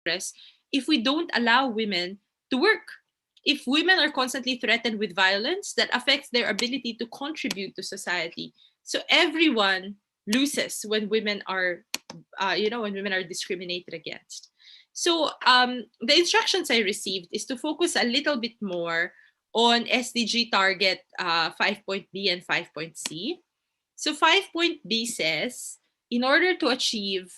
progress if we don't allow women to work. If women are constantly threatened with violence, that affects their ability to contribute to society. So everyone loses when women are, when women are discriminated against. So the instructions I received is to focus a little bit more on SDG target 5.B and 5.C. So 5.B says, in order to achieve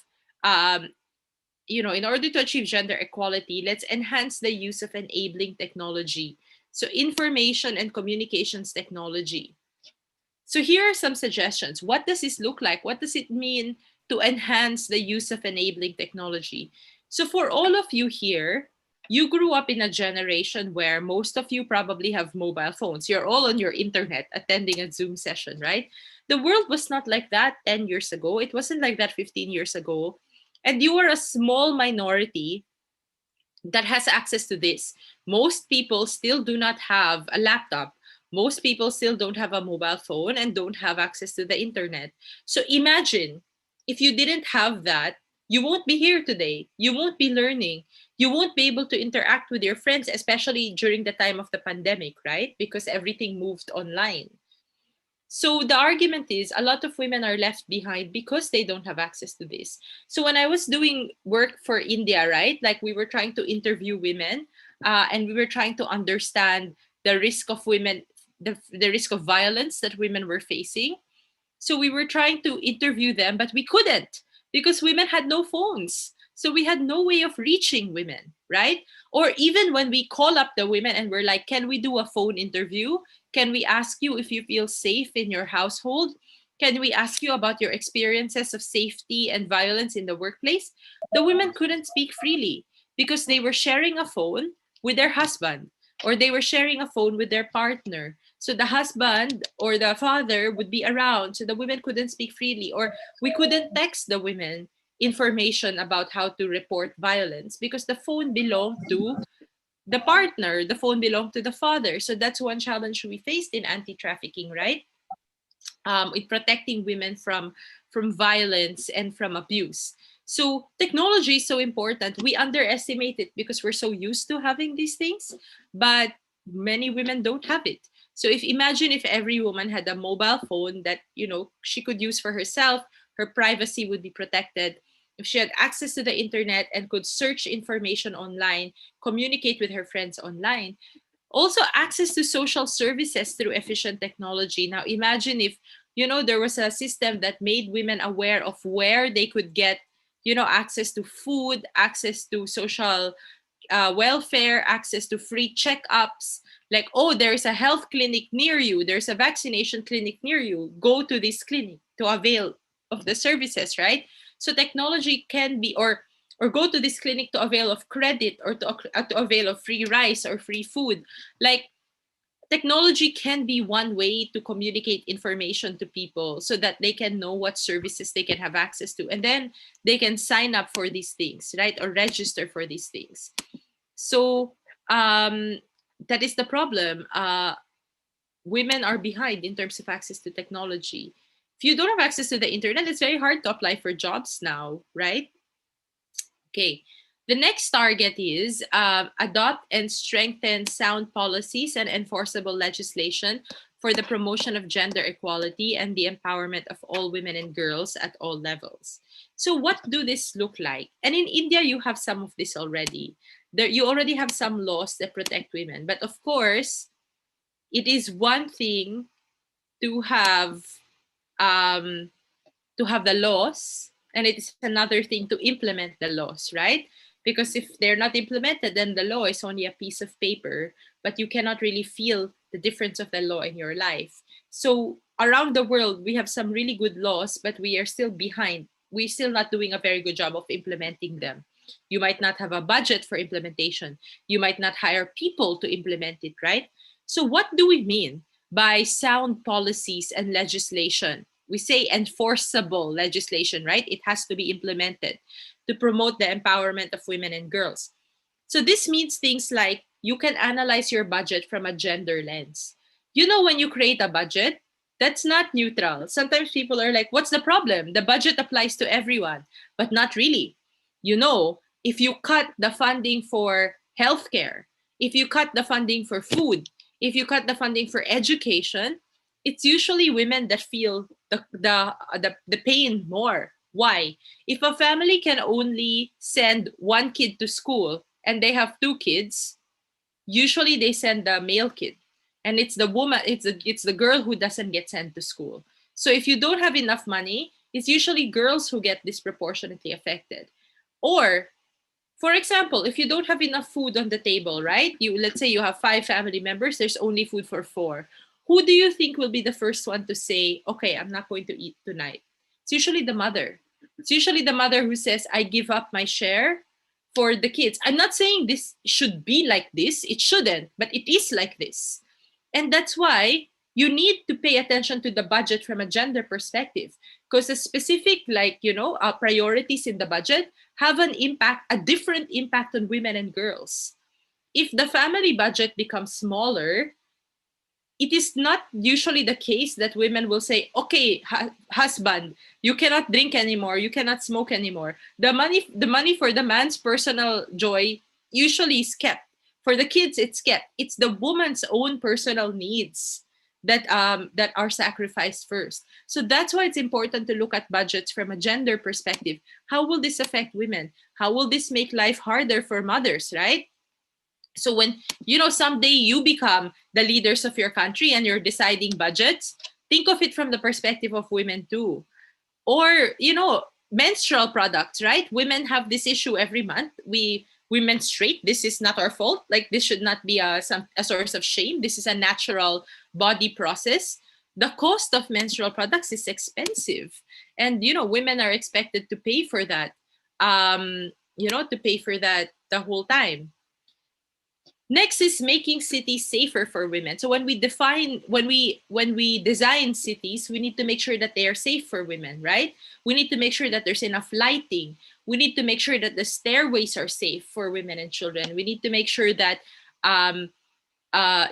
in order to achieve gender equality, let's enhance the use of enabling technology. So information and communications technology. So here are some suggestions. What does this look like? What does it mean to enhance the use of enabling technology? So for all of you here, you grew up in a generation where most of you probably have mobile phones. You're all on your internet attending a Zoom session, right? The world was not like that 10 years ago. It wasn't like that 15 years ago. And you are a small minority that has access to this. Most people still do not have a laptop. Most people still don't have a mobile phone and don't have access to the internet. So imagine if you didn't have that, you won't be here today. You won't be learning. You won't be able to interact with your friends, especially during the time of the pandemic, right? Because everything moved online. So the argument is a lot of women are left behind because they don't have access to this. So when I was doing work for India, right, like we were trying to interview women and we were trying to understand the risk of women, the risk of violence that women were facing. So we were trying to interview them, but we couldn't because women had no phones. So we had no way of reaching women, right? Or even when we call up the women and we're like, can we do a phone interview? Can we ask you if you feel safe in your household? Can we ask you about your experiences of safety and violence in the workplace? The women couldn't speak freely because they were sharing a phone with their husband or they were sharing a phone with their partner. So the husband or the father would be around, so the women couldn't speak freely, or we couldn't text the women information about how to report violence because the phone belonged to the partner, the phone belonged to the father. So that's one challenge we faced in anti-trafficking, right? In protecting women from violence and from abuse. So technology is so important. We underestimate it because we're so used to having these things, but many women don't have it. So imagine if every woman had a mobile phone that she could use for herself, her privacy would be protected. If she had access to the internet and could search information online, communicate with her friends online, also access to social services through efficient technology. Now imagine if there was a system that made women aware of where they could get access to food, access to social welfare, access to free checkups. Like, oh, there's a health clinic near you, there's a vaccination clinic near you, go to this clinic to avail of the services, right? So technology can be, or go to this clinic to avail of credit, or to avail of free rice or free food. Like, technology can be one way to communicate information to people so that they can know what services they can have access to, and then they can sign up for these things, right, or register for these things. So that is the problem. Women are behind in terms of access to technology. If you don't have access to the internet, it's very hard to apply for jobs now, right? Okay. The next target is adopt and strengthen sound policies and enforceable legislation for the promotion of gender equality and the empowerment of all women and girls at all levels. So what do this look like? And in India, you have some of this already. You already have some laws that protect women. But of course, it is one thing to have the laws, and it is another thing to implement the laws, right? Because if they're not implemented, then the law is only a piece of paper, but you cannot really feel the difference of the law in your life. So around the world, we have some really good laws, but we are still behind. We're still not doing a very good job of implementing them. You might not have a budget for implementation. You might not hire people to implement it, right? So what do we mean by sound policies and legislation? We say enforceable legislation, right? It has to be implemented to promote the empowerment of women and girls. So this means things like you can analyze your budget from a gender lens. When you create a budget, that's not neutral. Sometimes people are like, what's the problem? The budget applies to everyone, but not really. if you cut the funding for healthcare, if you cut the funding for food, if you cut the funding for education, it's usually women that feel the pain more. Why? If a family can only send one kid to school and they have two kids, usually they send the male kid, and it's the woman, it's the girl who doesn't get sent to school. So if you don't have enough money, it's usually girls who get disproportionately affected. Or for example, if you don't have enough food on the table, right? You, let's say you have 5 family members, there's only food for 4. Who do you think will be the first one to say, okay, I'm not going to eat tonight? It's usually the mother. It's usually the mother who says, I give up my share for the kids. I'm not saying this should be like this. It shouldn't, but it is like this. And that's why you need to pay attention to the budget from a gender perspective, because the specific, like, priorities in the budget have an impact, a different impact on women and girls. If the family budget becomes smaller, it is not usually the case that women will say, okay, husband, you cannot drink anymore, you cannot smoke anymore. The money for the man's personal joy usually is kept. For the kids, it's kept. It's the woman's own personal needs that are sacrificed first. So that's why it's important to look at budgets from a gender perspective. How will this affect women? How will this make life harder for mothers, right? So when, someday you become the leaders of your country and you're deciding budgets, think of it from the perspective of women too. Or, menstrual products, right? Women have this issue every month. We menstruate. This is not our fault. Like, this should not be a source of shame. This is a natural body process. The cost of menstrual products is expensive. And, women are expected to pay for that, to pay for that the whole time. Next is making cities safer for women. So when we design cities, we need to make sure that they are safe for women, right? We need to make sure that there's enough lighting. We need to make sure that the stairways are safe for women and children. We need to make sure that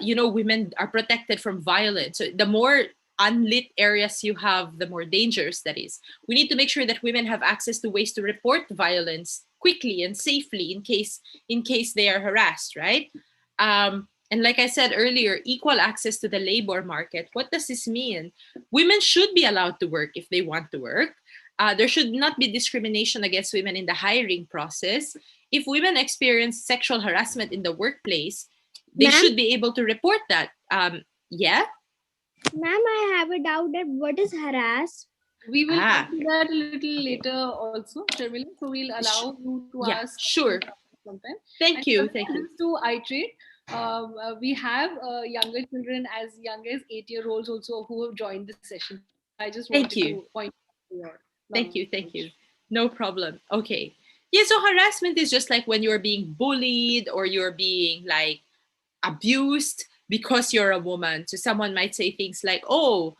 women are protected from violence. So the more unlit areas you have, the more dangerous that is. We need to make sure that women have access to ways to report violence quickly and safely in case they are harassed, right? And like I said earlier, equal access to the labor market. What does this mean? Women should be allowed to work if they want to work. There should not be discrimination against women in the hiring process. If women experience sexual harassment in the workplace, they should be able to report that. Yeah? Ma'am, I have a doubt that what is harass? We will come to that a little later also, Sharmila. So we'll allow you to ask. Sure. Sometime. Thank you. Just to iterate, we have younger children as young as 8-year-olds also who have joined this session. I just wanted to point out your knowledge. Thank you. No problem. Okay. Yeah, so harassment is just like when you're being bullied or you're being like abused because you're a woman. So someone might say things like, oh,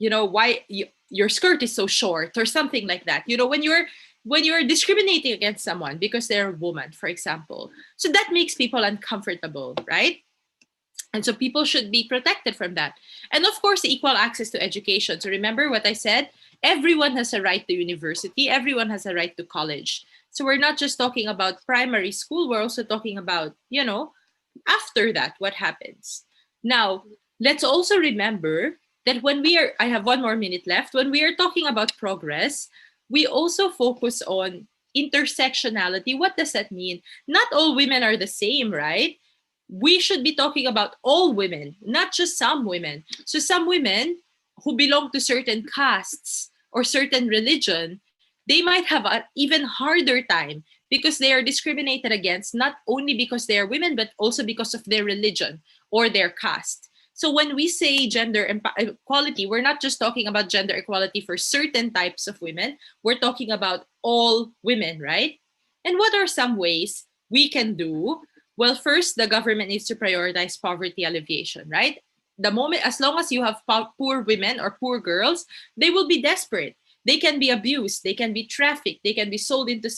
why your skirt is so short or something like that. When you're discriminating against someone because they're a woman, for example. So that makes people uncomfortable, right? And so people should be protected from that. And of course, equal access to education. So remember what I said, everyone has a right to university. Everyone has a right to college. So we're not just talking about primary school. We're also talking about, after that, what happens. Now, let's also remember that I have 1 more minute left, when we are talking about progress, we also focus on intersectionality. What does that mean? Not all women are the same, right? We should be talking about all women, not just some women. So some women who belong to certain castes or certain religion, they might have an even harder time because they are discriminated against, not only because they are women, but also because of their religion or their caste. So when we say gender equality, we're not just talking about gender equality for certain types of women. We're talking about all women, right? And what are some ways we can do? Well, first, the government needs to prioritize poverty alleviation, right? As long as you have poor women or poor girls, they will be desperate. They can be abused, they can be trafficked, they can be sold into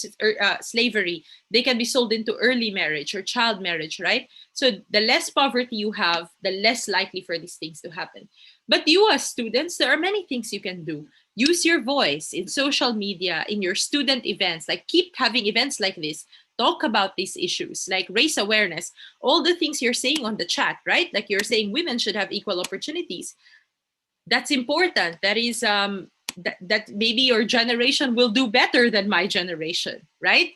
slavery, they can be sold into early marriage or child marriage, right? So the less poverty you have, the less likely for these things to happen. But you as students, there are many things you can do. Use your voice in social media, in your student events. Like, keep having events like this. Talk about these issues, like raise awareness. All the things you're saying on the chat, right? Like you're saying women should have equal opportunities. That's important. That is that maybe your generation will do better than my generation, right?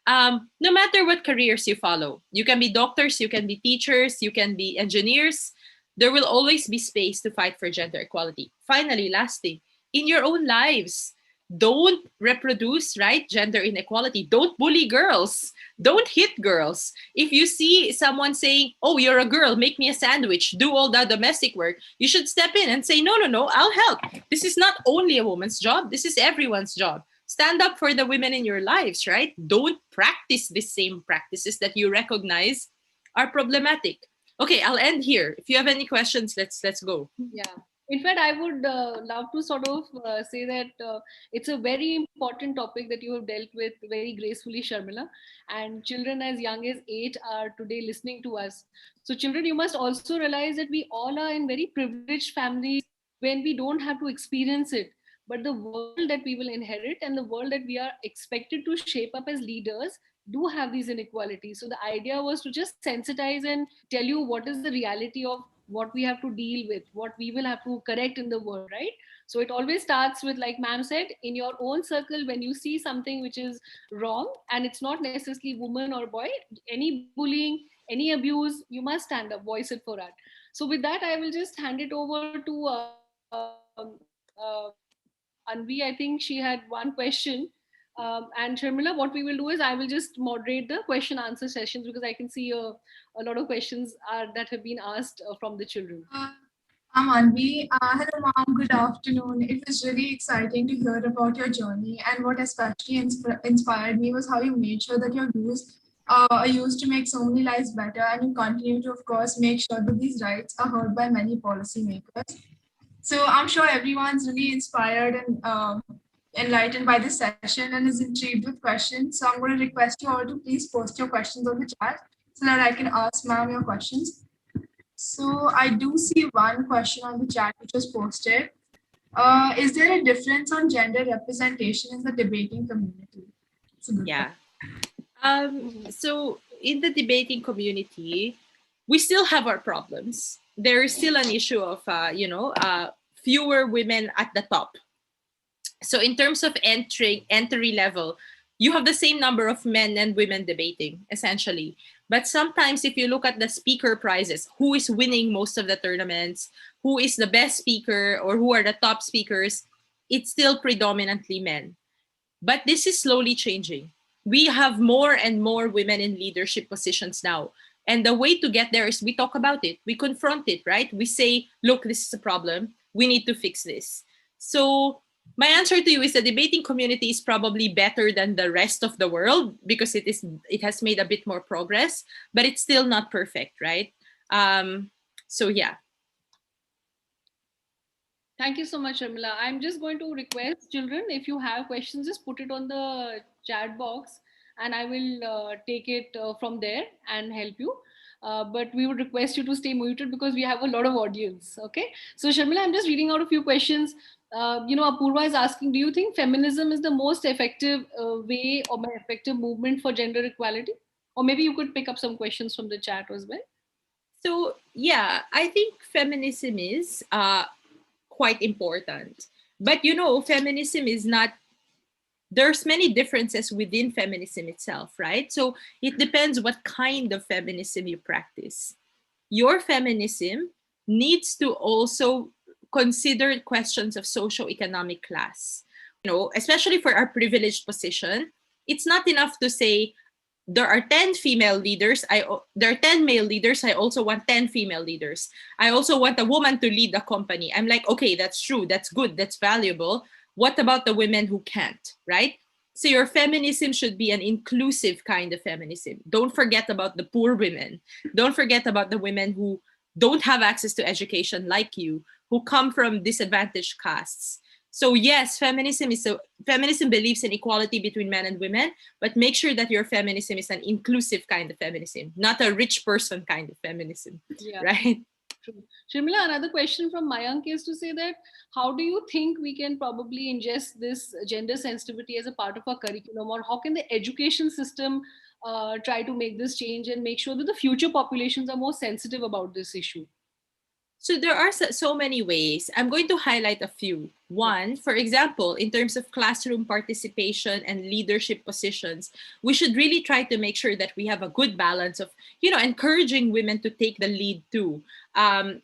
No matter what careers you follow, you can be doctors, you can be teachers, you can be engineers. There will always be space to fight for gender equality. Finally, last thing, in your own lives, don't reproduce, right, gender inequality. Don't bully girls. Don't hit girls. If you see someone saying, oh, you're a girl, make me a sandwich, do all the domestic work, you should step in and say, no, no, no, I'll help. This is not only a woman's job. This is everyone's job. Stand up for the women in your lives, right? Don't practice the same practices that you recognize are problematic. Okay, I'll end here. If you have any questions, let's go. Yeah. In fact, I would love to sort of say that it's a very important topic that you have dealt with very gracefully, Sharmila. And children as young as 8 are today listening to us. So children, you must also realize that we all are in very privileged families when we don't have to experience it. But the world that we will inherit and the world that we are expected to shape up as leaders do have these inequalities. So the idea was to just sensitize and tell you what is the reality of what we have to deal with, what we will have to correct in the world, right? So it always starts with, like ma'am said, in your own circle, when you see something which is wrong, and it's not necessarily woman or boy, any bullying, any abuse, you must stand up, voice it for that. So with that, I will just hand it over to Anvi. I think she had one question. And Sharmila, what we will do is I will just moderate the question answer sessions, because I can see a lot of questions that have been asked from the children. I'm Anvi. Hello, Mom. Good afternoon. It was really exciting to hear about your journey, and what especially inspired me was how you made sure that your views are used to make so many lives better, and you continue to, of course, make sure that these rights are heard by many policymakers. So I'm sure everyone's really inspired and enlightened by this session and is intrigued with questions. So I'm going to request you all to please post your questions on the chat so that I can ask ma'am your questions. So I do see one question on the chat which was posted. Is there a difference on gender representation in the debating community? Yeah. So in the debating community, we still have our problems. There is still an issue of, fewer women at the top. So in terms of entry level, you have the same number of men and women debating, essentially. But sometimes if you look at the speaker prizes, who is winning most of the tournaments, who is the best speaker, or who are the top speakers, it's still predominantly men. But this is slowly changing. We have more and more women in leadership positions now. And the way to get there is we talk about it. We confront it, right? We say, look, this is a problem. We need to fix this. So my answer to you is the debating community is probably better than the rest of the world because it has made a bit more progress, but it's still not perfect, right? So yeah. Thank you so much, Sharmila. I'm just going to request children, if you have questions, just put it on the chat box and I will take it from there and help you. But we would request you to stay muted because we have a lot of audience. Okay. So Sharmila, I'm just reading out a few questions. Apurva is asking, do you think feminism is the most effective way or effective movement for gender equality? Or maybe you could pick up some questions from the chat as well. So yeah, I think feminism is quite important. But feminism is not, there's many differences within feminism itself, right? So it depends what kind of feminism you practice. Your feminism needs to also consider questions of socio-economic class. Especially for our privileged position, it's not enough to say, there are 10 female leaders, there are 10 male leaders, I also want 10 female leaders. I also want a woman to lead the company. I'm like, okay, that's true, that's good, that's valuable. What about the women who can't, right? So your feminism should be an inclusive kind of feminism. Don't forget about the poor women. Don't forget about the women who don't have access to education like you, who come from disadvantaged castes. So yes, feminism believes in equality between men and women, but make sure that your feminism is an inclusive kind of feminism, not a rich person kind of feminism, right? True. Sharmila, another question from Mayank is to say that how do you think we can probably ingest this gender sensitivity as a part of our curriculum, or how can the education system try to make this change and make sure that the future populations are more sensitive about this issue? So there are so many ways. I'm going to highlight a few. One, for example, in terms of classroom participation and leadership positions, we should really try to make sure that we have a good balance of, encouraging women to take the lead too,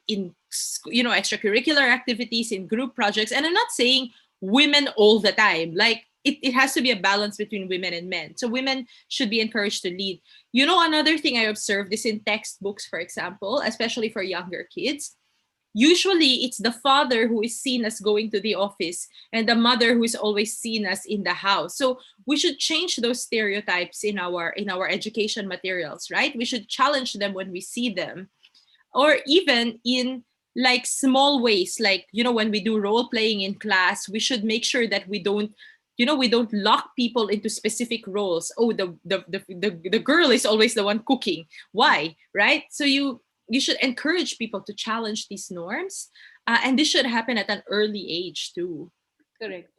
in, extracurricular activities, in group projects. And I'm not saying women all the time. Like, it has to be a balance between women and men. So women should be encouraged to lead. Another thing I observed is in textbooks, for example, especially for younger kids. Usually it's the father who is seen as going to the office and the mother who is always seen as in the house. So we should change those stereotypes in our education materials, right? We should challenge them when we see them. Or even in like small ways, like, when we do role playing in class, we should make sure that we don't lock people into specific roles. Oh, the girl is always the one cooking. Why? Right? So you should encourage people to challenge these norms, and this should happen at an early age too. Correct.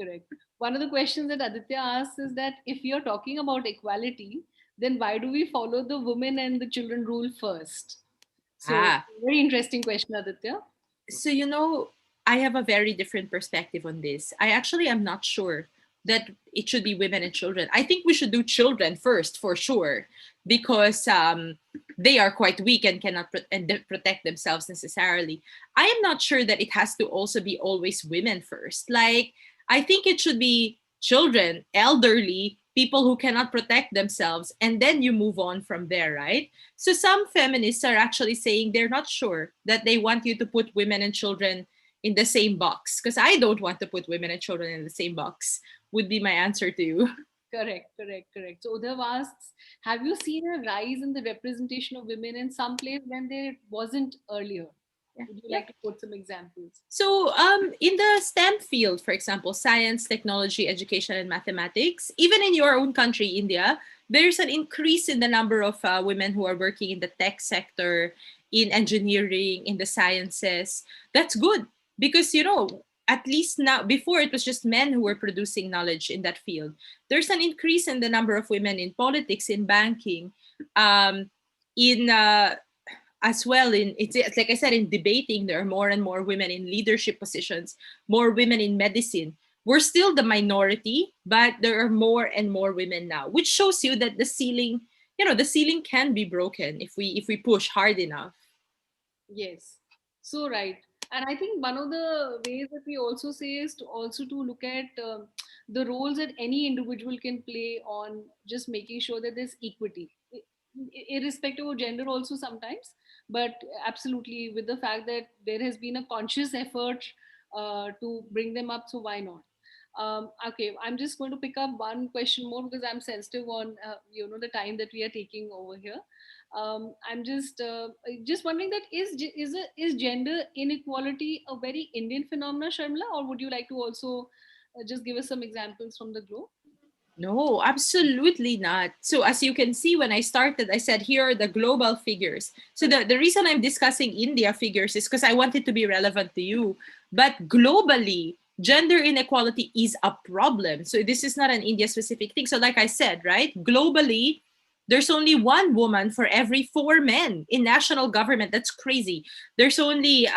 One of the questions that Aditya asks is that if you're talking about equality, then why do we follow the women and the children rule first? So, very interesting question, Aditya. So, I have a very different perspective on this. I actually am not sure that it should be women and children. I think we should do children first, for sure, because they are quite weak and cannot protect themselves necessarily. I am not sure that it has to also be always women first. Like, I think it should be children, elderly, people who cannot protect themselves, and then you move on from there, right? So some feminists are actually saying they're not sure that they want you to put women and children in the same box, because I don't want to put women and children in the same box, would be my answer to you. Correct. So Udhav asks, have you seen a rise in the representation of women in some place when there wasn't earlier? Would you like to quote some examples? So in the STEM field, for example, science, technology, education, and mathematics, even in your own country, India, there's an increase in the number of women who are working in the tech sector, in engineering, in the sciences. That's good because, at least now, before it was just men who were producing knowledge in that field. There's an increase in the number of women in politics, in banking, in as well in, it's like I said, in debating. There are more and more women in leadership positions, more women in medicine. We're still the minority, but there are more and more women now, which shows you that the ceiling can be broken if we push hard enough. Yes, so right. And I think one of the ways that we also say is to look at the roles that any individual can play on just making sure that there's equity, irrespective of gender also sometimes, but absolutely with the fact that there has been a conscious effort to bring them up, so why not? Okay, I'm just going to pick up one question more because I'm sensitive on the time that we are taking over here. I'm just wondering that is gender inequality a very Indian phenomenon, Sharmila, or would you like to also just give us some examples from the globe? No, absolutely not. So as you can see, when I started, I said, here are the global figures. So the reason I'm discussing India figures is because I want it to be relevant to you. But globally, gender inequality is a problem. So this is not an India specific thing. So like I said, right, globally, there's only one woman for every 4 men in national government. That's crazy. There's only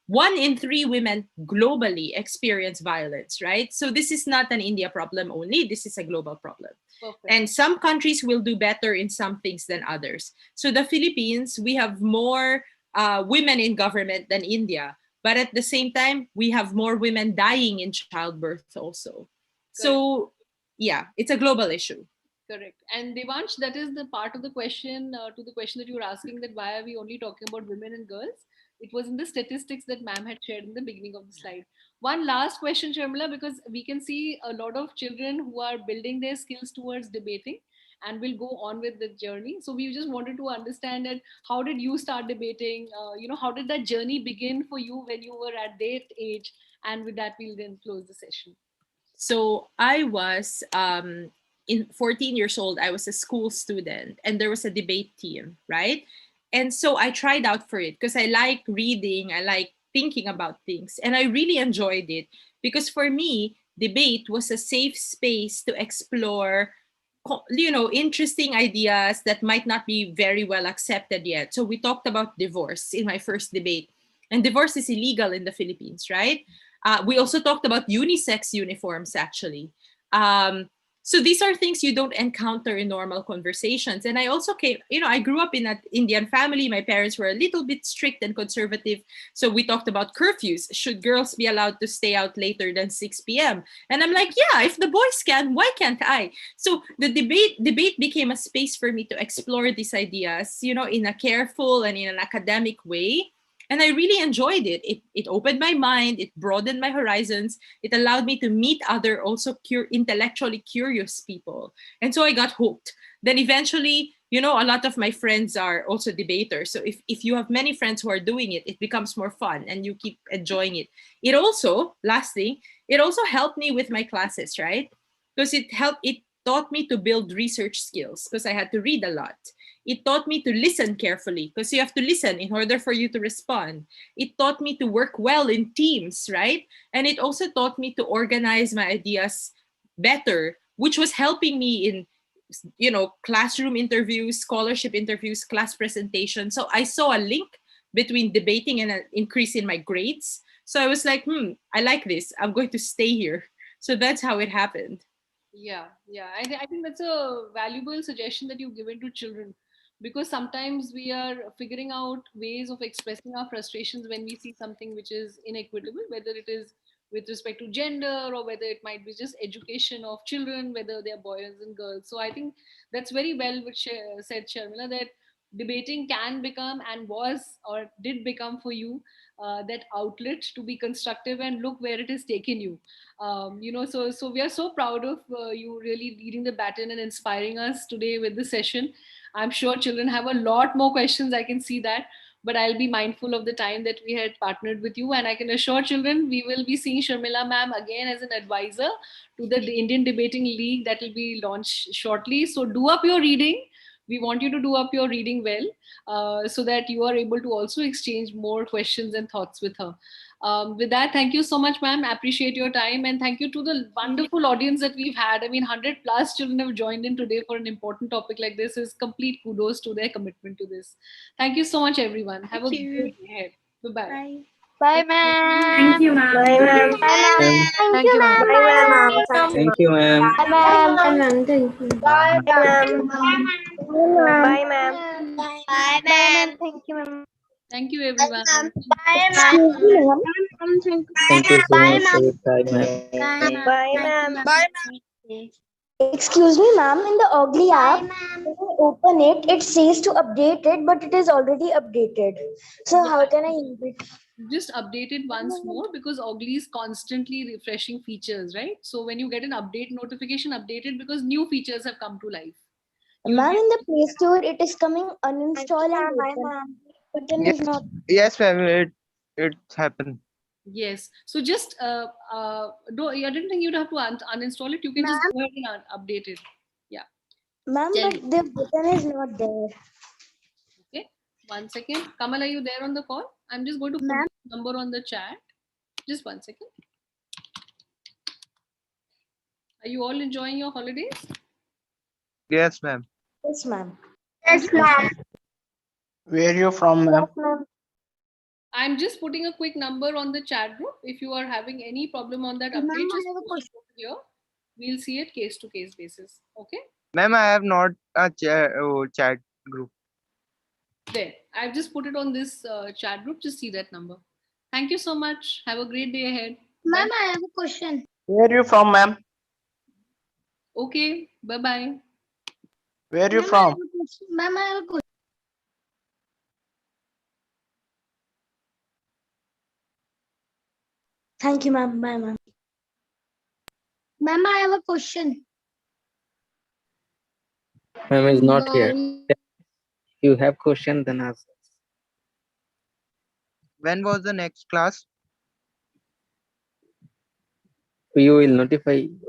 1 in 3 women globally experience violence, right? So this is not an India problem only. This is a global problem. Perfect. And some countries will do better in some things than others. So the Philippines, we have more women in government than India. But at the same time, we have more women dying in childbirth also. Correct. So yeah, it's a global issue. Correct. And Devansh, that is the part of the question to the question that you were asking, that why are we only talking about women and girls? It was in the statistics that ma'am had shared in the beginning of the slide. One last question, Sharmila, because we can see a lot of children who are building their skills towards debating and will go on with the journey. So we just wanted to understand that how did you start debating? How did that journey begin for you when you were at that age? And with that, we'll then close the session. So I was in 14 years old. I was a school student, and there was a debate team, right? And so I tried out for it because I like reading, I like thinking about things, and I really enjoyed it because for me, debate was a safe space to explore interesting ideas that might not be very well accepted yet. So we talked about divorce in my first debate, and divorce is illegal in the Philippines, right? We also talked about unisex uniforms, actually. So these are things you don't encounter in normal conversations. And I also I grew up in an Indian family. My parents were a little bit strict and conservative. So we talked about curfews. Should girls be allowed to stay out later than 6 p.m.? And I'm like, yeah, if the boys can, why can't I? So the debate became a space for me to explore these ideas, in a careful and in an academic way. And I really enjoyed it. It opened my mind. It broadened my horizons. It allowed me to meet other also intellectually curious people. And so I got hooked. Then eventually, a lot of my friends are also debaters. So if you have many friends who are doing it, it becomes more fun and you keep enjoying it. It also, last thing, it also helped me with my classes, right? Because it taught me to build research skills because I had to read a lot. It taught me to listen carefully because you have to listen in order for you to respond. It taught me to work well in teams, right? And it also taught me to organize my ideas better, which was helping me in classroom interviews, scholarship interviews, class presentations. So I saw a link between debating and an increase in my grades. So I was like, I like this. I'm going to stay here. So that's how it happened. Yeah, yeah. I think that's a valuable suggestion that you've given to children, because sometimes we are figuring out ways of expressing our frustrations when we see something which is inequitable, whether it is with respect to gender or whether it might be just education of children, whether they're boys and girls. So I think that's very well said, Sharmila, that debating can become and was or did become for you that outlet to be constructive, and look where it has taken you. So we are so proud of you really leading the baton and inspiring us today with this session. I'm sure children have a lot more questions, I can see that, but I'll be mindful of the time that we had partnered with you, and I can assure children we will be seeing Sharmila ma'am again as an advisor to the Indian Debating League that will be launched shortly. So do up your reading. We want you to do up your reading well, so that you are able to also exchange more questions and thoughts with her. With that, thank you so much, ma'am. I appreciate your time, and thank you to the wonderful audience that we've had. I mean, 100 plus children have joined in today for an important topic like this. Is complete kudos to their commitment to this. Thank you so much, everyone. Have a great day ahead. Bye-bye. Bye. Bye, ma'am. Thank you, ma'am. Bye, ma'am. Bye, ma'am. Thank you, ma'am. Bye, ma'am. Thank you, ma'am. Bye, ma'am. Bye, ma'am. Thank you. Bye, ma'am. Bye, ma'am. Bye, ma'am. Thank you, ma'am. Thank you, everyone. Bye, Excuse me, ma'am. Thank you so Bye, much for your time, ma'am. Bye, ma'am. Bye, ma'am. Excuse me, ma'am. In the AugLi app, when I open it, it says to update it, but it is already updated. So how can I use it? Just update it once more, because AugLi is constantly refreshing features, right? So when you get an update notification, update it because new features have come to life. Ma'am, in the Play Store, it is coming uninstall and open. Button is not. Yes, ma'am. It's happened. Yes. So just no, I didn't think you'd have to uninstall it. You can just go ahead and update it. Yeah. Ma'am, Tell but the button is not there. Okay. 1 second. Kamal, are you there on the call? I'm just going to put the number on the chat. Just 1 second. Are you all enjoying your holidays? Yes, ma'am. Yes, ma'am. Yes, ma'am. Where are you from, ma'am? I'm just putting a quick number on the chat group. If you are having any problem on that update, just post it over here. We'll see it case to case basis. Okay. Ma'am, I have not a chat group. There. I've just put it on this chat group. Just see that number. Thank you so much. Have a great day ahead. Ma'am, I have a question. Where are you from, ma'am? Okay. Bye bye. Where are you from? Ma'am, I have a question. Thank you, ma'am. Bye, ma'am. Ma'am, I have a question. Ma'am is not here. If you have question, then ask. When was the next class? We will notify you.